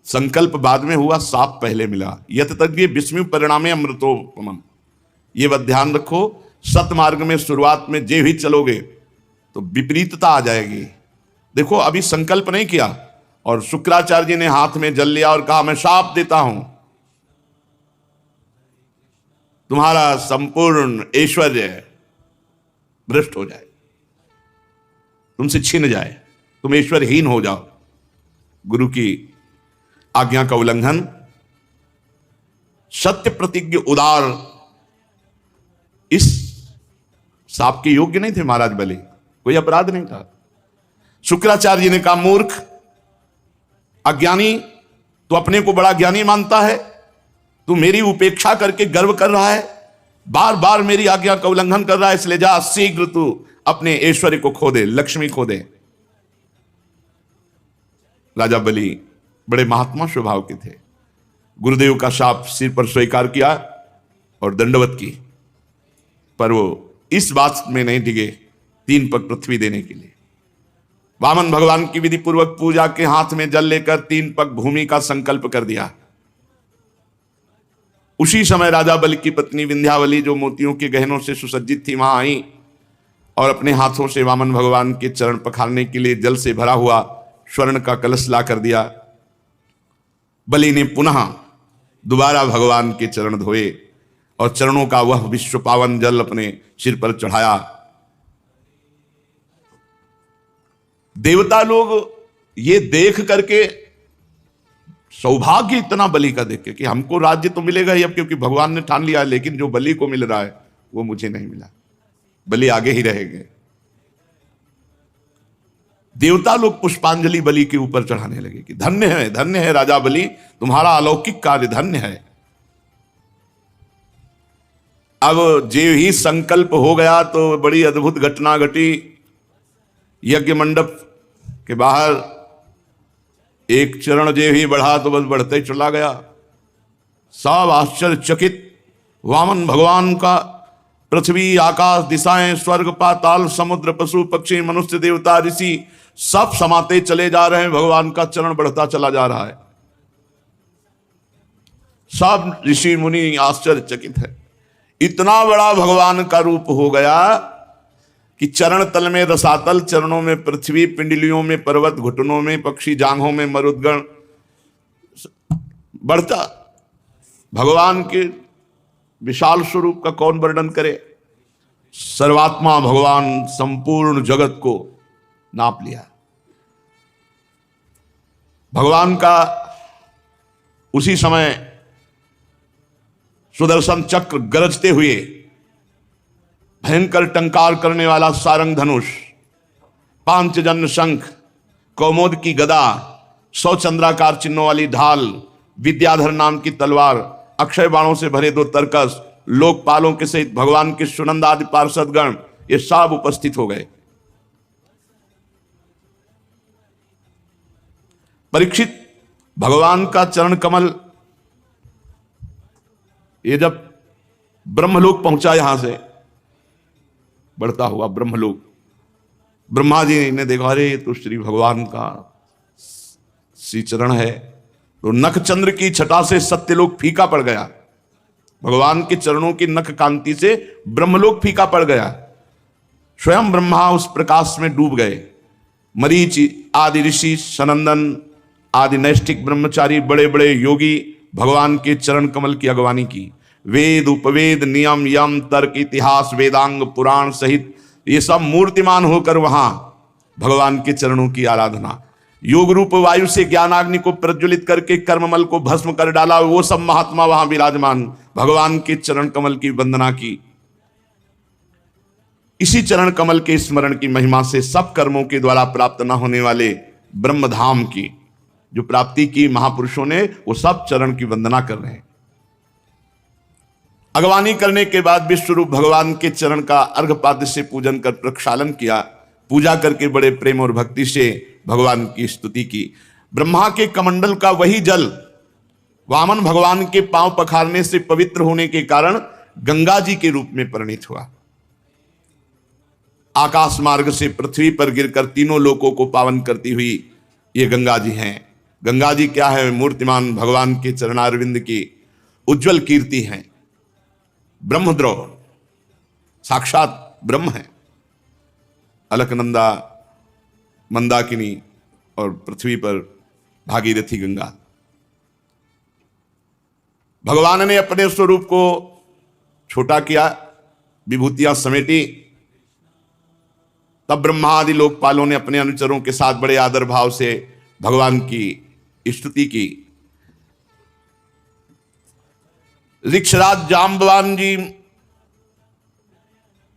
संकल्प बाद में हुआ, साप पहले मिला। यत तज्ञ विस्मय परिणामे अमृतोपमम। ये बात ध्यान रखो, सतमार्ग में शुरुआत में जे भी चलोगे तो विपरीतता आ जाएगी। देखो अभी संकल्प नहीं किया और शुक्राचार्य जी ने हाथ में जल लिया और कहा मैं शाप देता हूं, तुम्हारा संपूर्ण ऐश्वर्य भ्रष्ट हो जाए, तुमसे छिन जाए, तुम ऐश्वर्यहीन हो जाओ। गुरु की आज्ञा का उल्लंघन, सत्य प्रतिज्ञ उदार, इस साप के योग्य नहीं थे महाराज बलि, कोई अपराध नहीं था। शुक्राचार्य जी ने कहा मूर्ख, अज्ञानी, तू अपने को बड़ा ज्ञानी मानता है, तू मेरी उपेक्षा करके गर्व कर रहा है, बार बार मेरी आज्ञा का उल्लंघन कर रहा है, इसलिए जा शीघ्र तू अपने ऐश्वर्य को खो दे, लक्ष्मी खो दे। राजा बलि बड़े महात्मा स्वभाव के थे, गुरुदेव का शाप सिर पर स्वीकार किया और दंडवत की, पर वो इस बात में नहीं डिगे 3 पग पृथ्वी देने के लिए। वामन भगवान की विधि पूर्वक पूजा के हाथ में जल लेकर 3 पग भूमि का संकल्प कर दिया। उसी समय राजा बलि की पत्नी विंध्यावली, जो मोतियों के गहनों से सुसज्जित थी, वहां आई और अपने हाथों से वामन भगवान के चरण पखारने के लिए जल से भरा हुआ स्वर्ण का कलश ला कर दिया। बलि ने पुनः दोबारा भगवान के चरण धोए और चरणों का वह विश्व पावन जल अपने सिर पर चढ़ाया। देवता लोग ये देख करके, सौभाग्य इतना बलि का देख के कि हमको राज्य तो मिलेगा ही अब, क्योंकि भगवान ने ठान लिया है, लेकिन जो बलि को मिल रहा है वो मुझे नहीं मिला, बलि आगे ही रहेंगे। देवता लोग पुष्पांजलि बलि के ऊपर चढ़ाने लगे कि धन्य है राजा बलि, तुम्हारा अलौकिक कार्य धन्य है। अब जे ही संकल्प हो गया तो बड़ी अद्भुत घटना घटी। यज्ञ मंडप के बाहर एक चरण जे ही बढ़ा तो बस बढ़ते चला गया। सब आश्चर्यचकित, वामन भगवान का पृथ्वी, आकाश, दिशाएं, स्वर्ग, पाताल, समुद्र, पशु, पक्षी, मनुष्य, देवता, ऋषि सब समाते चले जा रहे हैं, भगवान का चरण बढ़ता चला जा रहा है। सब ऋषि मुनि आश्चर्यचकित है, इतना बड़ा भगवान का रूप हो गया कि चरण तल में रसातल, चरणों में पृथ्वी, पिंडलियों में पर्वत, घुटनों में पक्षी, जांघों में मरुदगण, बढ़ता भगवान के विशाल स्वरूप का कौन वर्णन करे। सर्वात्मा भगवान संपूर्ण जगत को नाप लिया। भगवान का उसी समय सुदर्शन चक्र गरजते हुए, भयंकर टंकार करने वाला सारंग धनुष, पांचजन्य शंख, कौमोद की गदा, 100 चंद्राकार चिन्हों वाली ढाल, विद्याधर नाम की तलवार, अक्षय बाणों से भरे 2 तरकस, लोकपालों के सहित भगवान के सुनंद आदि पार्षदगण, ये सब उपस्थित हो गए। परीक्षित, भगवान का चरण कमल ये जब ब्रह्मलोक पहुंचा, यहां से बढ़ता हुआ ब्रह्मलोक, ब्रह्मा जी ने देखा, अरे ये तो श्री भगवान का श्री चरण है। तो नख चंद्र की छटा से सत्यलोक फीका पड़ गया, भगवान के चरणों की नख कांति से ब्रह्मलोक फीका पड़ गया। स्वयं ब्रह्मा उस प्रकाश में डूब गए। मरीच आदि ऋषि, सनंदन आदि नैष्ठिक ब्रह्मचारी, बड़े बड़े योगी भगवान के चरण कमल की अगवानी की। वेद, उपवेद, नियम, यम, तर्क, इतिहास, वेदांग, पुराण सहित ये सब मूर्तिमान होकर वहां भगवान के चरणों की आराधना। योग रूप वायु से ज्ञानाग्नि को प्रज्वलित करके कर्ममल को भस्म कर डाला, वो सब महात्मा वहां विराजमान भगवान के चरण कमल की वंदना की। इसी चरण कमल के स्मरण की महिमा से सब कर्मों के द्वारा प्राप्त न होने वाले ब्रह्मधाम की जो प्राप्ति की महापुरुषों ने, वो सब चरण की वंदना कर रहे हैं। अगवानी करने के बाद विश्वरूप भगवान के चरण का अर्घपाद्य से पूजन कर प्रक्षालन किया। पूजा करके बड़े प्रेम और भक्ति से भगवान की स्तुति की। ब्रह्मा के कमंडल का वही जल वामन भगवान के पांव पखारने से पवित्र होने के कारण गंगा जी के रूप में परिणित हुआ। आकाश मार्ग से पृथ्वी पर गिरकर तीनों लोकों को पावन करती हुई ये गंगा जी हैं। गंगा जी क्या है, मूर्तिमान भगवान के चरणारविंद की उज्जवल कीर्ति है। ब्रह्मद्रोह, साक्षात ब्रह्म है। अलकनंदा, मंदाकिनी और पृथ्वी पर भागीरथी गंगा। भगवान ने अपने स्वरूप को छोटा किया, विभूतियां समेटी, तब ब्रह्मा आदि लोकपालों ने अपने अनुचरों के साथ बड़े आदर भाव से भगवान की स्तुति की। ऋक्षराज जाम्बवान जी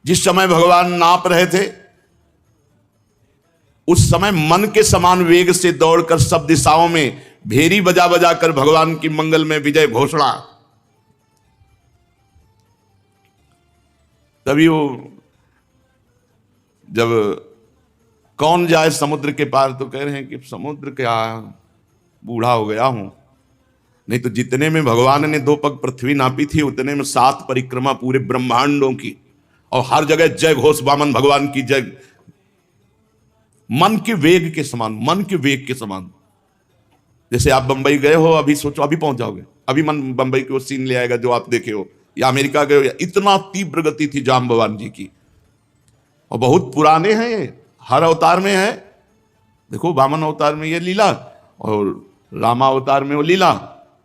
जिस समय भगवान नाप रहे थे, उस समय मन के समान वेग से दौड़कर सब दिशाओं में भेरी बजा बजा कर भगवान की मंगल में विजय घोषणा। तभी वो जब कौन जाए समुद्र के पार, तो कह रहे हैं कि समुद्र क्या, बूढ़ा हो गया हूं। नहीं तो जितने में भगवान ने 2 पग पृथ्वी नापी थी, उतने में 7 परिक्रमा पूरे ब्रह्मांडों की, और हर जगह जय घोष, वामन भगवान की जय। मन के वेग के समान, मन के वेग के समान। जैसे आप बंबई गए हो, अभी सोचो अभी पहुंच जाओगे, अभी मन बंबई के वो सीन ले आएगा जो आप देखे हो, या अमेरिका गए हो, या इतना तीव्र गति थी जाम्बवान जी की। और बहुत पुराने हैं ये, हर अवतार में है। देखो वामन अवतार में ये लीला, और रामा अवतार में वो लीला,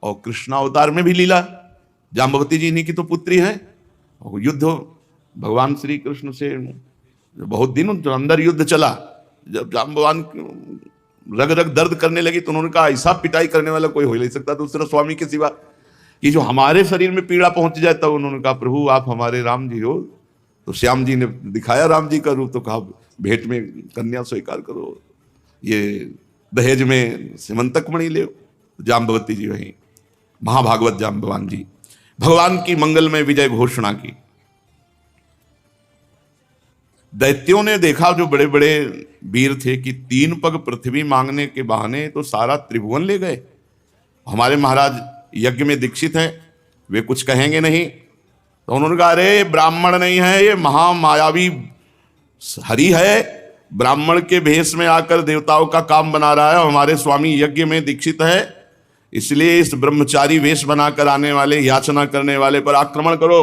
और कृष्णा अवतार में भी लीला। जाम्बवती जी इन्हीं की तो पुत्री है। और युद्ध भगवान श्री कृष्ण से बहुत दिन जो अंदर युद्ध चला, जब जाम्बवान रग रग दर्द करने लगी तो उन्होंने कहा ऐसा पिटाई करने वाला कोई हो नहीं सकता दूसरा स्वामी के सिवा, कि जो हमारे शरीर में पीड़ा पहुंच जाए। तब उन्होंने कहा प्रभु आप हमारे राम जी हो। तो श्याम जी ने दिखाया राम जी का रूप, तो कहा भेंट में कन्या स्वीकार करो, ये दहेज में सिमंतक मणि ले। जाम्बवती जी वही महाभागवत जाम्बवान जी भगवान की मंगल में विजय घोषणा की। दैत्यों ने देखा, जो बड़े बड़े वीर थे, कि 3 पग पृथ्वी मांगने के बहाने तो सारा त्रिभुवन ले गए। हमारे महाराज यज्ञ में दीक्षित हैं, वे कुछ कहेंगे नहीं। तो उन्होंने कहा अरे ब्राह्मण नहीं है, ये महामायावी हरि है, ब्राह्मण के भेष में आकर देवताओं का काम बना रहा है। हमारे स्वामी यज्ञ में दीक्षित है, इसलिए इस ब्रह्मचारी वेश बनाकर आने वाले, याचना करने वाले पर आक्रमण करो।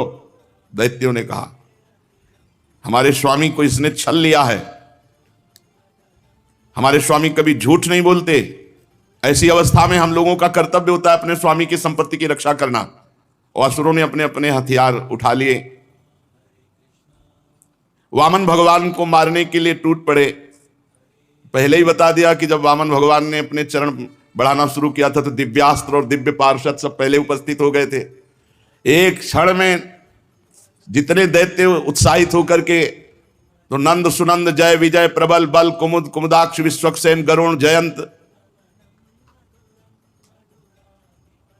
दैत्यों ने कहा हमारे स्वामी को इसने छल लिया है, हमारे स्वामी कभी झूठ नहीं बोलते। ऐसी अवस्था में हम लोगों का कर्तव्य होता है अपने स्वामी की संपत्ति की रक्षा करना। और असुरों ने अपने अपने हथियार उठा लिए, वामन भगवान को मारने के लिए टूट पड़े। पहले ही बता दिया कि जब वामन भगवान ने अपने चरण बढ़ाना शुरू किया था, तो दिव्यास्त्र और दिव्य पार्षद सब पहले उपस्थित हो गए थे। एक क्षण में जितने दैत्य उत्साहित होकर के, तो नंद सुनंद जय विजय प्रबल बल कुमुद कुमुदाक्ष विश्वक्सेन गरुण जयंत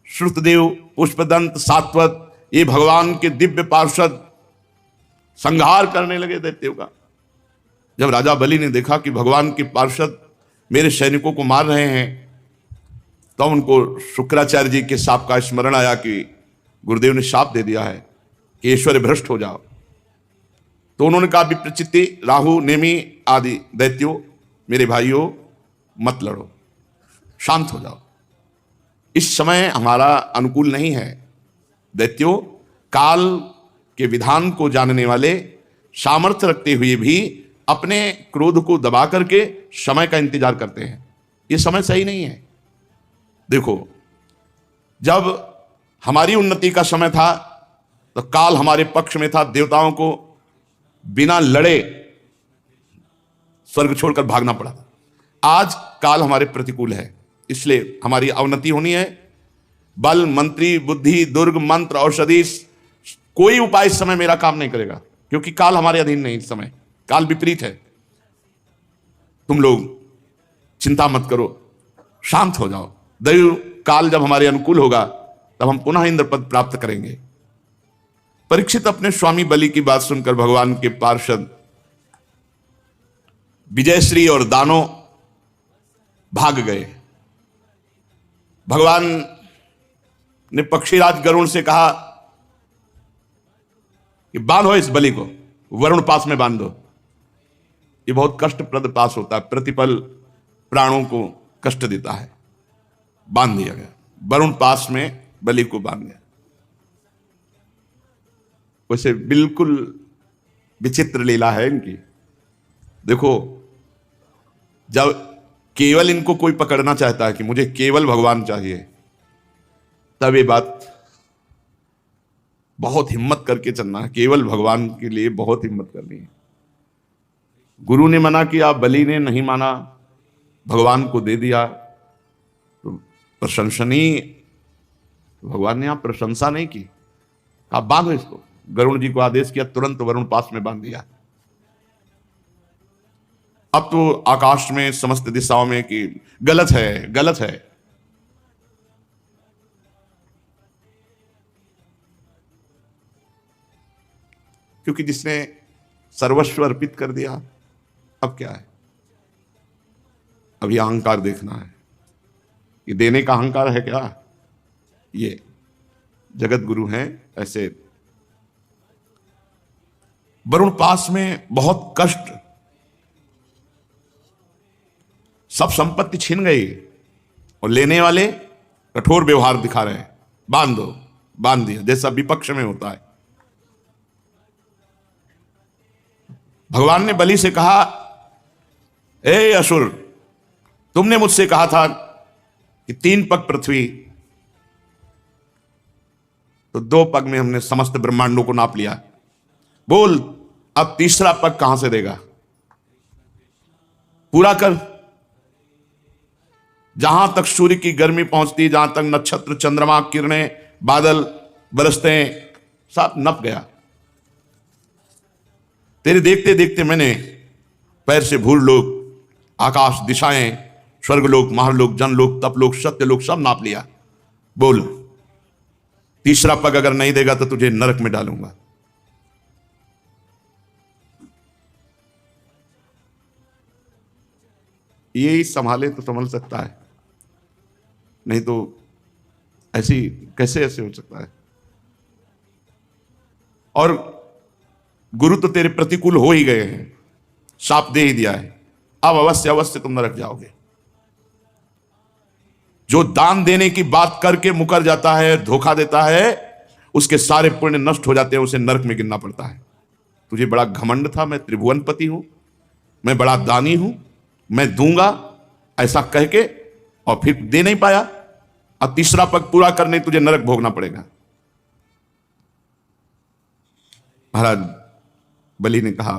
श्रुतदेव पुष्पदंत सात्वत, ये भगवान के दिव्य पार्षद संहार करने लगे दैत्यों का। जब राजा बलि ने देखा कि भगवान के पार्षद मेरे सैनिकों को मार रहे हैं, तो उनको शुक्राचार्य जी के शाप का स्मरण आया कि गुरुदेव ने शाप दे दिया है कि ऐश्वर्य भ्रष्ट हो जाओ। तो उन्होंने कहा विप्रचित्ति राहु नेमी आदि दैत्यों, मेरे भाइयों मत लड़ो, शांत हो जाओ, इस समय हमारा अनुकूल नहीं है। दैत्यों काल के विधान को जानने वाले, सामर्थ्य रखते हुए भी अपने क्रोध को दबा करके समय का इंतजार करते हैं। ये समय सही नहीं है। देखो जब हमारी उन्नति का समय था तो काल हमारे पक्ष में था, देवताओं को बिना लड़े स्वर्ग छोड़कर भागना पड़ा था। आज काल हमारे प्रतिकूल है, इसलिए हमारी अवनति होनी है। बल मंत्री बुद्धि दुर्ग मंत्र औषधि कोई उपाय इस समय मेरा काम नहीं करेगा, क्योंकि काल हमारे अधीन नहीं। इस समय काल विपरीत है। तुम लोग चिंता मत करो, शांत हो जाओ। दैव काल जब हमारे अनुकूल होगा तब हम पुनः इंद्र पद प्राप्त करेंगे। परीक्षित अपने स्वामी बलि की बात सुनकर भगवान के पार्षद विजयश्री और दानों भाग गए। भगवान ने पक्षीराज गरुण से कहा कि बांधो इस बलि को, वरुण पास में बांध दो। ये बहुत कष्टप्रद पास होता है, प्रतिपल प्राणों को कष्ट देता है। बांध दिया गया, वरुण पास में बलि को बांध दिया। वैसे बिल्कुल विचित्र लीला है इनकी। देखो, जब केवल इनको कोई पकड़ना चाहता है कि मुझे केवल भगवान चाहिए, तब ये बात बहुत हिम्मत करके चलना है। केवल भगवान के लिए बहुत हिम्मत करनी है। गुरु ने मना किया, बलि ने नहीं माना, भगवान को दे दिया, तो प्रशंसनीय। भगवान ने यहां प्रशंसा नहीं की, आप बांधो इसको। गरुण जी को आदेश किया, तुरंत वरुण पास में बांध दिया। अब तो आकाश में समस्त दिशाओं में कि गलत है, गलत है। क्योंकि जिसने सर्वस्व अर्पित कर दिया, अब क्या है? अब यह अहंकार देखना है। ये देने का अहंकार है क्या? ये जगत गुरु हैं ऐसे। वरुण पास में बहुत कष्ट, सब संपत्ति छीन गई और लेने वाले कठोर व्यवहार दिखा रहे हैं। बांध दो, बांध दिया, जैसा विपक्ष में होता है। भगवान ने बलि से कहा, ए असुर, तुमने मुझसे कहा था कि 3 पग पृथ्वी, तो 2 पग में हमने समस्त ब्रह्मांडों को नाप लिया। बोल, अब तीसरा पग कहां से देगा? पूरा कर। जहां तक सूर्य की गर्मी पहुंचती, जहां तक नक्षत्र, चंद्रमा, किरणें, बादल बरसते, सब नप गया। तेरे देखते देखते मैंने पैर से भूलोक, आकाश, दिशाएं, स्वर्गलोक, महालोक, जनलोक, तपलोक, सत्यलोक सब नाप लिया। बोल, तीसरा पग अगर नहीं देगा तो तुझे नरक में डालूंगा। यही संभाले तो संभल सकता है, नहीं तो ऐसी कैसे ऐसे हो सकता है? और गुरु तो तेरे प्रतिकूल हो ही गए हैं, शाप दे ही दिया है। अब अवश्य अवश्य तुम नरक जाओगे। जो दान देने की बात करके मुकर जाता है, धोखा देता है, उसके सारे पुण्य नष्ट हो जाते हैं, उसे नरक में गिरना पड़ता है। तुझे बड़ा घमंड था, मैं त्रिभुवनपति हूं, मैं बड़ा दानी हूं, मैं दूंगा, ऐसा कह के, और फिर दे नहीं पाया। अब तीसरा पग पूरा करने तुझे नरक भोगना पड़ेगा। महाराज बलि ने कहा,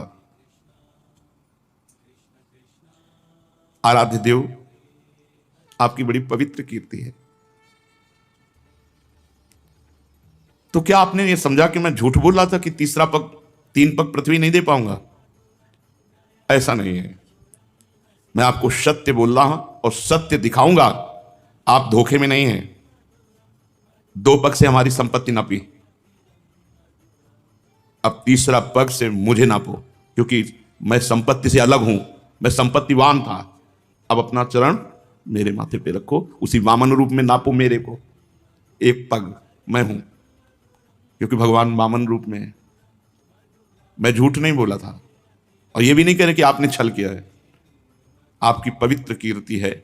आराध्य देव, आपकी बड़ी पवित्र कीर्ति है, तो क्या आपने ये समझा कि मैं झूठ बोल रहा था कि तीसरा पग, 3 पग पृथ्वी नहीं दे पाऊंगा? ऐसा नहीं है, मैं आपको सत्य बोल रहा हूं और सत्य दिखाऊंगा। आप धोखे में नहीं हैं। 2 पग से हमारी संपत्ति नापी, अब तीसरा पग से मुझे नापो, क्योंकि मैं संपत्ति से अलग हूं, मैं संपत्तिवान था। अब अपना चरण मेरे माथे पे रखो, उसी वामन रूप में नापो मेरे को। 1 पग मैं हूं, क्योंकि भगवान वामन रूप में है। मैं झूठ नहीं बोला था, और यह भी नहीं कह रहे कि आपने छल किया है। आपकी पवित्र कीर्ति है।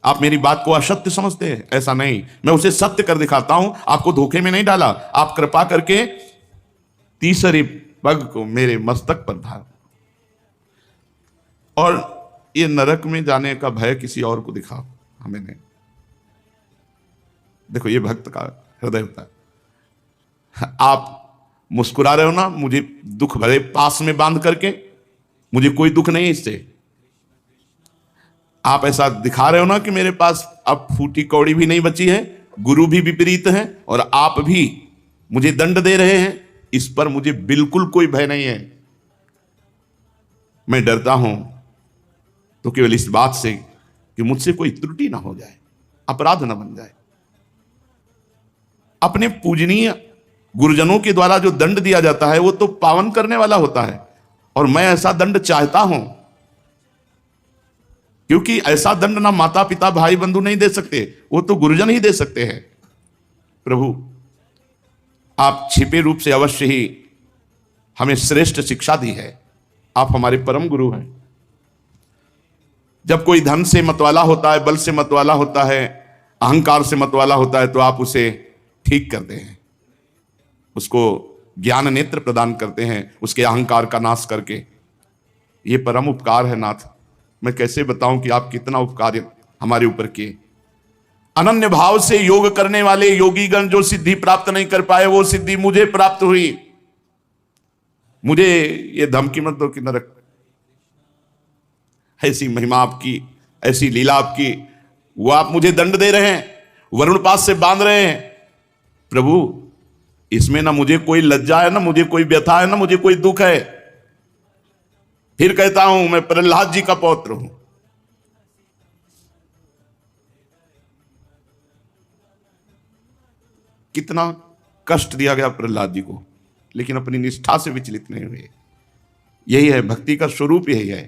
आप मेरी बात को असत्य समझते हैं, ऐसा नहीं, मैं उसे सत्य कर दिखाता हूं। आपको धोखे में नहीं डाला। आप कृपा करके तीसरे पग को मेरे मस्तक पर धार, और ये नरक में जाने का भय किसी और को दिखाओ, हमें नहीं। देखो, ये भक्त का हृदय होता है। आप मुस्कुरा रहे हो ना मुझे दुख भरे पास में बांध करके, मुझे कोई दुख नहीं इससे। आप ऐसा दिखा रहे हो ना कि मेरे पास अब फूटी कौड़ी भी नहीं बची है, गुरु भी विपरीत है, और आप भी मुझे दंड दे रहे हैं, इस पर मुझे बिल्कुल कोई भय नहीं है। मैं डरता हूं तो केवल इस बात से कि मुझसे कोई त्रुटि ना हो जाए, अपराध ना बन जाए। अपने पूजनीय गुरुजनों के द्वारा जो दंड दिया जाता है वो तो पावन करने वाला होता है, और मैं ऐसा दंड चाहता हूं, क्योंकि ऐसा दंड ना माता पिता भाई बंधु नहीं दे सकते, वो तो गुरुजन ही दे सकते हैं। प्रभु, आप छिपे रूप से अवश्य ही हमें श्रेष्ठ शिक्षा दी है। आप हमारे परम गुरु हैं। जब कोई धन से मतवाला होता है, बल से मतवाला होता है, अहंकार से मत वाला होता है तो आप उसे ठीक करते हैं, उसको ज्ञान नेत्र प्रदान करते हैं, उसके अहंकार का नाश करके। ये परम उपकार है नाथ। मैं कैसे बताऊं कि आप कितना उपकार हमारे ऊपर किए। अनन्य भाव से योग करने वाले योगीगण जो सिद्धि प्राप्त नहीं कर पाए, वो सिद्धि मुझे प्राप्त हुई। मुझे ये धमकी मत दो कि नरक, ऐसी महिमा आपकी, ऐसी लीला आपकी, वो आप मुझे दंड दे रहे हैं, वरुण पास से बांध रहे हैं। प्रभु, इसमें ना मुझे कोई लज्जा है, ना मुझे कोई व्यथा है, ना मुझे कोई दुख है। फिर कहता हूं मैं प्रहलाद जी का पौत्र हूं। कितना कष्ट दिया गया प्रहलाद जी को, लेकिन अपनी निष्ठा से विचलित नहीं हुए। यही है भक्ति का स्वरूप, यही है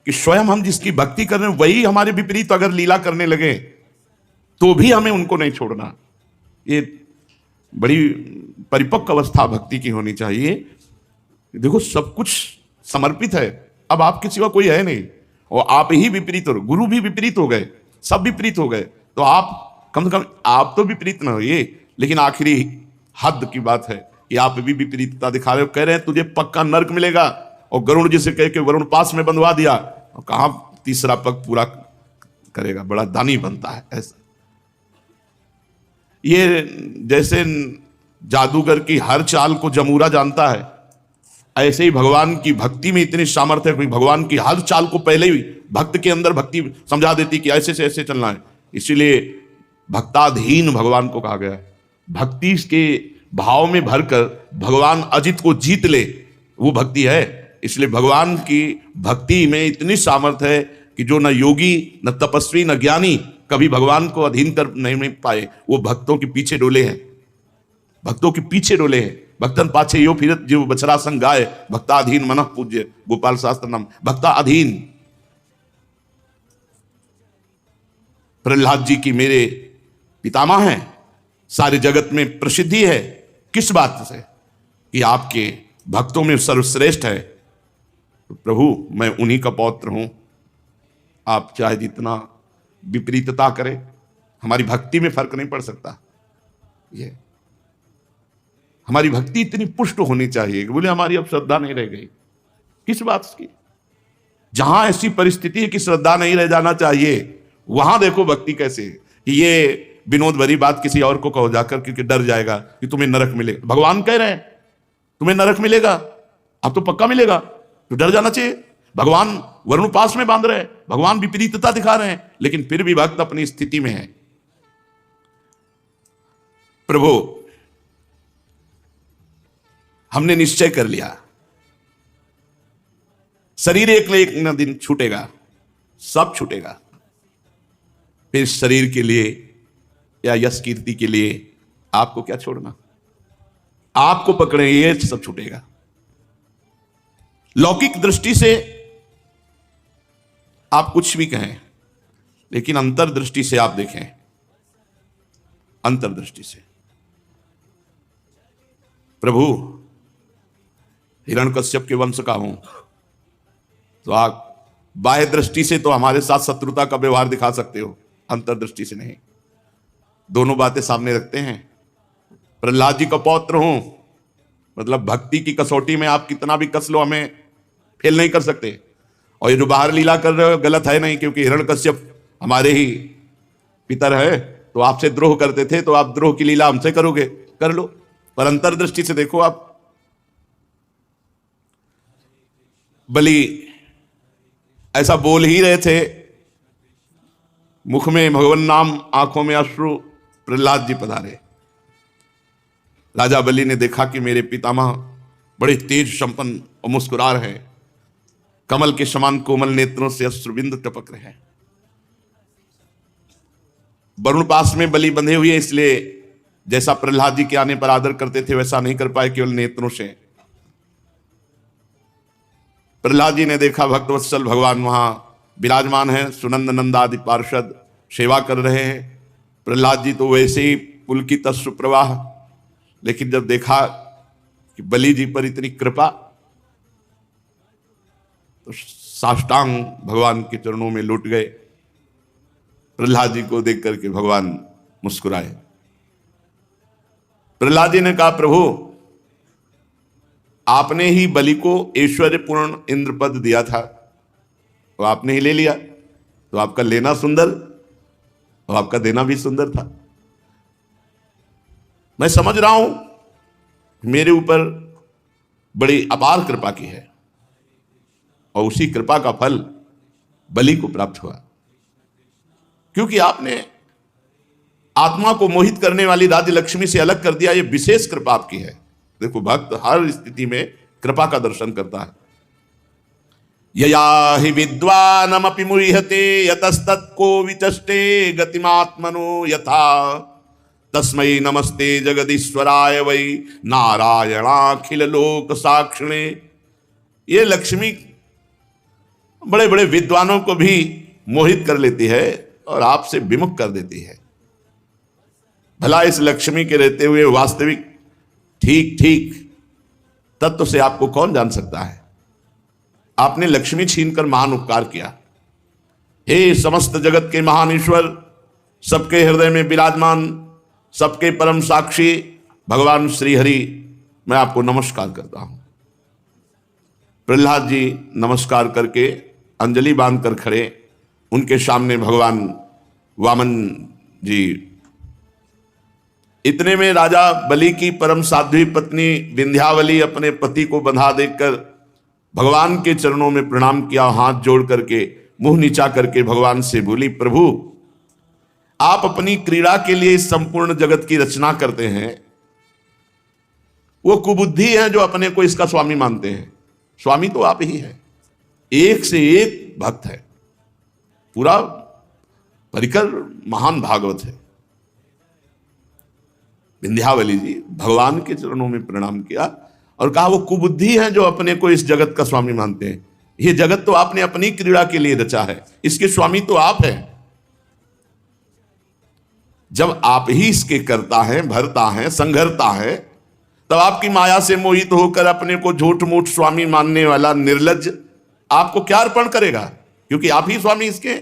कि स्वयं हम जिसकी भक्ति कर रहे हैं वही हमारे विपरीत अगर लीला करने लगे तो भी हमें उनको नहीं छोड़ना। ये बड़ी परिपक्व अवस्था भक्ति की होनी चाहिए। देखो, सब कुछ समर्पित है, अब आपके सिवा कोई है नहीं, और आप ही विपरीत हो, गुरु भी विपरीत हो गए, सब विपरीत हो गए, तो आप कम से कम आप तो विपरीत ना होइए। लेकिन आखिरी हद की बात है कि आप भी विपरीतता दिखा रहे हो, कह रहे हैं तुझे पक्का नरक मिलेगा, और गरुड़ जी से कह के वरुण पास में बंधवा दिया, और कहां तीसरा पग पूरा करेगा, बड़ा दानी बनता है। ऐसा ये जैसे जादूगर की हर चाल को जमूरा जानता है, ऐसे ही भगवान की भक्ति में इतनी सामर्थ्य है कि भगवान की हर चाल को पहले ही भक्त के अंदर भक्ति समझा देती कि ऐसे से ऐसे चलना है। इसीलिए भक्ताधीन भगवान को कहा गया है। भक्ति के भाव में भरकर भगवान अजित को जीत ले, वो भक्ति है। इसलिए भगवान की भक्ति में इतनी सामर्थ्य है कि जो न योगी, न तपस्वी, न ज्ञानी कभी भगवान को अधीन कर नहीं पाए, वो भक्तों के पीछे डोले हैं, भक्तों के पीछे डोले हैं। भक्तन पाछे यो फिरत जीव बछड़ा संग गाय, भक्ताधीन मनः पूज्य, गोपाल शास्त्र नाम। भक्ता अधीन। प्रहलाद जी की मेरे पितामह हैं, सारे जगत में प्रसिद्धि है। किस बात से? कि आपके भक्तों में सर्वश्रेष्ठ है। तो प्रभु, मैं उन्हीं का पौत्र हूं। आप चाहे जितना विपरीतता करें, हमारी भक्ति में फर्क नहीं पड़ सकता। ये हमारी भक्ति इतनी पुष्ट होनी चाहिए कि बोले हमारी अब श्रद्धा नहीं रह गई। किस बात की? जहां ऐसी परिस्थिति है कि श्रद्धा नहीं रह जाना चाहिए, वहां देखो भक्ति कैसे है। कि ये विनोद भरी बात किसी और को कहो जाकर, क्योंकि डर जाएगा कि तुम्हें नरक मिलेगा। भगवान कह रहे हैं तुम्हें नरक मिलेगा, अब तो पक्का मिलेगा, तो डर जाना चाहिए। भगवान वरुण पास में बांध रहे हैं, भगवान विपरीतता दिखा रहे हैं, लेकिन फिर भी भक्त अपनी स्थिति में है। प्रभु, हमने निश्चय कर लिया, शरीर एक न एक न दिन छूटेगा, सब छूटेगा। फिर शरीर के लिए या यश कीर्ति के लिए आपको क्या छोड़ना? आपको पकड़े ये सब छूटेगा। लौकिक दृष्टि से आप कुछ भी कहें, लेकिन अंतर्दृष्टि से आप देखें, अंतर्दृष्टि से। प्रभु, हिरण्यकश्यप के वंश का हूं, तो आप बाह्य दृष्टि से तो हमारे साथ शत्रुता का व्यवहार दिखा सकते हो, अंतर्दृष्टि से नहीं। दोनों बातें सामने रखते हैं। प्रहलाद जी का पौत्र हूं, मतलब भक्ति की कसौटी में आप कितना भी कस लो, हमें फेल नहीं कर सकते। और ये जो बाहर लीला कर रहे हो गलत है नहीं, क्योंकि हिरण्यकश्यप हमारे ही पितर है, तो आपसे द्रोह करते थे, तो आप द्रोह की लीला हमसे करोगे, कर लो। पर अंतर्दृष्टि से देखो, आप बलि ऐसा बोल ही रहे थे, मुख में भगवान नाम, आंखों में अश्रु, प्रहलाद जी पधारे। राजा बलि ने देखा कि मेरे पितामह बड़े तेज संपन्न और मुस्कुरा रहे हैं, कमल के समान कोमल नेत्रों से अश्रुबिंदु टपक रहे हैं। वरुण पास में बलि बंधे हुए, इसलिए जैसा प्रहलाद जी के आने पर आदर करते थे वैसा नहीं कर पाए, केवल नेत्रों से। प्रहलाद जी ने देखा भक्तवत्सल भगवान वहां विराजमान है, सुनंद नंदादि पार्षद सेवा कर रहे हैं। प्रहलाद जी तो वैसे ही पुलकित अश्रु प्रवाह, लेकिन जब देखा कि बलि जी पर इतनी कृपा, तो साष्टांग भगवान के चरणों में लौट गए। प्रहलाद जी को देख करके भगवान मुस्कुराए। प्रहलाद जी ने कहा, प्रभु आपने ही बलि को ऐश्वर्यपूर्ण इंद्रपद दिया था, तो आपने ही ले लिया, तो आपका लेना सुंदर और आपका देना भी सुंदर था। मैं समझ रहा हूं मेरे ऊपर बड़ी अपार कृपा की है, और उसी कृपा का फल बलि को प्राप्त हुआ, क्योंकि आपने आत्मा को मोहित करने वाली राज्य लक्ष्मी से अलग कर दिया। यह विशेष कृपा आपकी है। देखो, भक्त हर स्थिति में कृपा का दर्शन करता है। यया हि विद्वानमपि मुह्यते यतस्तत्को विचष्टे गतिमात्मनो यथा तस्मै नमस्ते जगदीश्वराय वै नारायणाखिल लोक साक्षिणे। ये लक्ष्मी बड़े बड़े विद्वानों को भी मोहित कर लेती है और आपसे विमुख कर देती है। भला इस लक्ष्मी के रहते हुए वास्तविक ठीक ठीक तत्व से आपको कौन जान सकता है। आपने लक्ष्मी छीनकर महान उपकार किया। हे समस्त जगत के महान ईश्वर, सबके हृदय में विराजमान, सबके परम साक्षी भगवान श्री हरि, मैं आपको नमस्कार करता हूं। प्रहलाद जी नमस्कार करके अंजलि बांधकर खड़े, उनके सामने भगवान वामन जी। इतने में राजा बलि की परम साध्वी पत्नी विंध्यावली अपने पति को बंधा देखकर भगवान के चरणों में प्रणाम किया। हाथ जोड़ करके मुंह नीचा करके भगवान से बोली, प्रभु आप अपनी क्रीड़ा के लिए इस संपूर्ण जगत की रचना करते हैं। वो कुबुद्धि है जो अपने को इसका स्वामी मानते हैं। स्वामी तो आप ही है। एक से एक भक्त है, पूरा परिकर महान भागवत है। विंध्यावली जी भगवान के चरणों में प्रणाम किया और कहा, वो कुबुद्धि है जो अपने को इस जगत का स्वामी मानते हैं। ये जगत तो आपने अपनी क्रीड़ा के लिए रचा है, इसके स्वामी तो आप हैं। जब आप ही इसके करता है, भरता है, संघरता है, तब आपकी माया से मोहित होकर अपने को झूठ मूठ स्वामी मानने वाला निर्लज्ज आपको क्या अर्पण करेगा, क्योंकि आप ही स्वामी इसके।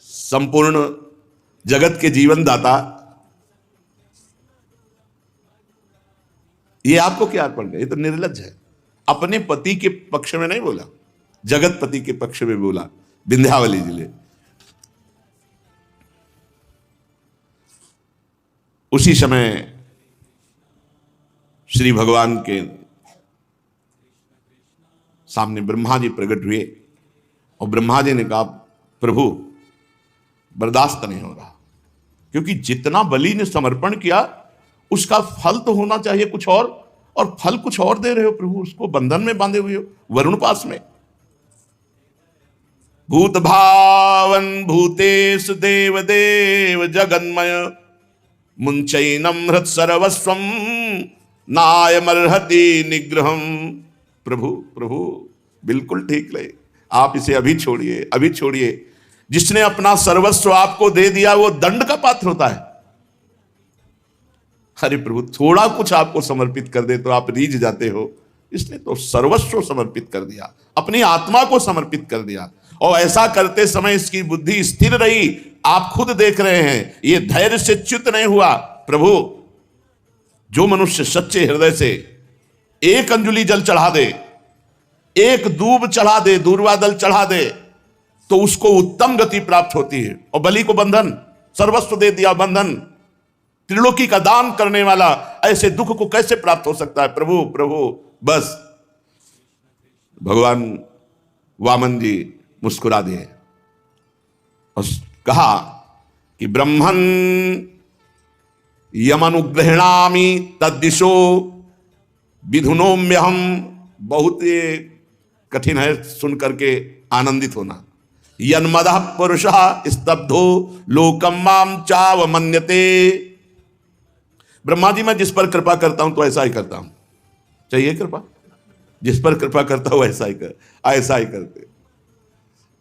संपूर्ण जगत के जीवन दाता, ये आपको क्या अर्पण करे? ये तो निर्लज्ज है। अपने पति के पक्ष में नहीं बोला, जगत पति के पक्ष में बोला विंध्यावली जी ने। उसी समय श्री भगवान के सामने ब्रह्मा जी प्रकट हुए और ब्रह्मा जी ने कहा, प्रभु बर्दाश्त नहीं हो रहा, क्योंकि जितना बलि ने समर्पण किया उसका फल तो होना चाहिए कुछ और फल कुछ और दे रहे हो प्रभु। उसको बंधन में बांधे हुए हो, वरुण पास में। भूत भावन भूतेश देव देव जगन्मय मुंचैनम हृत सर्वस्वम नायमर्हति निग्रहम। प्रभु प्रभु बिल्कुल ठीक ले, आप इसे अभी छोड़िए, अभी छोड़िए। जिसने अपना सर्वस्व आपको दे दिया वो दंड का पात्र होता है। अरे प्रभु, थोड़ा कुछ आपको समर्पित कर दे तो आप रीझ जाते हो। इसने तो सर्वस्व समर्पित कर दिया, अपनी आत्मा को समर्पित कर दिया, और ऐसा करते समय इसकी बुद्धि स्थिर रही। आप खुद देख रहे हैं, ये धैर्य से च्युत नहीं हुआ। प्रभु, जो मनुष्य सच्चे हृदय से एक अंजुलि जल चढ़ा दे, एक दूब चढ़ा दे, दूर्वा दल चढ़ा दे, तो उसको उत्तम गति प्राप्त होती है। और बलि को बंधन, सर्वस्व दे दिया, बंधन, त्रिलोकी का दान करने वाला, ऐसे दुख को कैसे प्राप्त हो सकता है? प्रभु प्रभु बस। भगवान वामन जी मुस्कुरा दिए और कहा कि ब्रह्मन यमनुग्रहणामि तद्दिशो विधुनोम्यहम। बहुत ये कठिन है सुन करके आनंदित होना। यन्मदः पुरुषः स्तब्धो लोकम माम चावमन्यते। ब्रह्मा जी, मैं जिस पर कृपा करता हूं तो ऐसा ही करता हूं। चाहिए कृपा? जिस पर कृपा करता हूं ऐसा ही करते।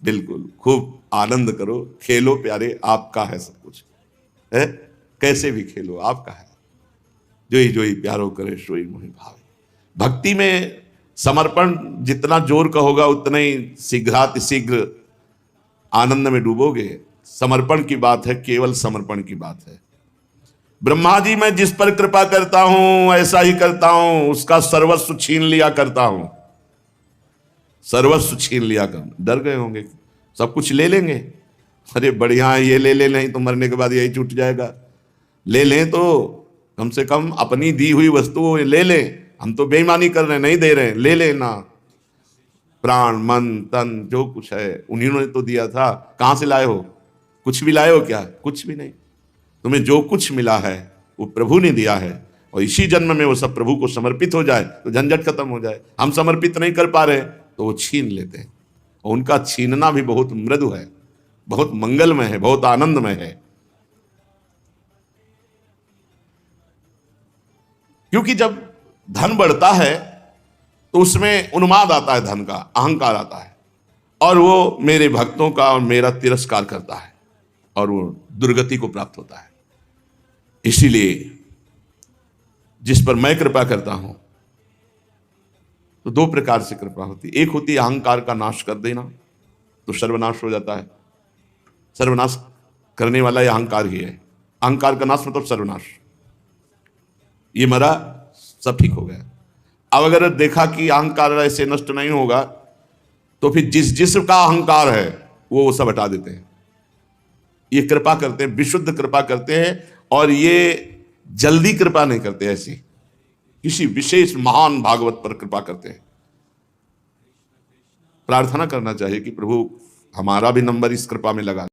बिल्कुल, खूब आनंद करो, खेलो प्यारे, आपका है सब कुछ है। कैसे भी खेलो, आपका है। जो ही प्यारो करे सोई मोहि भावे। भक्ति में समर्पण जितना जोर का होगा उतना ही शीघ्र आनंद में डूबोगे। समर्पण की बात है, केवल समर्पण की बात है। ब्रह्मा जी मैं जिस पर कृपा करता हूं ऐसा ही करता हूं, उसका सर्वस्व छीन लिया करता हूं। सर्वस्व छीन लिया कर, डर गए होंगे, सब कुछ ले लेंगे। अरे बढ़िया है, ये ले ले, नहीं तो मरने के बाद यही छूट जाएगा। ले लें तो कम से कम अपनी दी हुई वस्तु ले लें। हम तो बेईमानी कर रहे हैं, नहीं दे रहे हैं, ले लेना। प्राण मन तन जो कुछ है उन्हीं तो दिया था, कहां से लाए हो? कुछ भी लाए हो क्या? कुछ भी नहीं। तुम्हें जो कुछ मिला है वो प्रभु ने दिया है, और इसी जन्म में वो सब प्रभु को समर्पित हो जाए तो झंझट खत्म हो जाए। हम समर्पित नहीं कर पा रहे तो वो छीन लेते हैं, और उनका छीनना भी बहुत मृदु है, बहुत मंगलमय है, बहुत आनंदमय है। क्योंकि जब धन बढ़ता है तो उसमें उन्माद आता है, धन का अहंकार आता है, और वो मेरे भक्तों का और मेरा तिरस्कार करता है, और वो दुर्गति को प्राप्त होता है। इसीलिए जिस पर मैं कृपा करता हूं तो दो प्रकार से कृपा होती है। एक होती है अहंकार का नाश कर देना, तो सर्वनाश हो जाता है। सर्वनाश करने वाला यह अहंकार ही है। अहंकार का नाश मतलब सर्वनाश। ये मरा, सब ठीक हो गया। अब अगर देखा कि अहंकार ऐसे नष्ट नहीं होगा तो फिर जिसका अहंकार है वो सब हटा देते हैं। ये कृपा करते हैं, विशुद्ध कृपा करते हैं, और ये जल्दी कृपा नहीं करते, ऐसी किसी विशेष महान भागवत पर कृपा करते हैं। प्रार्थना करना चाहिए कि प्रभु हमारा भी नंबर इस कृपा में लगा।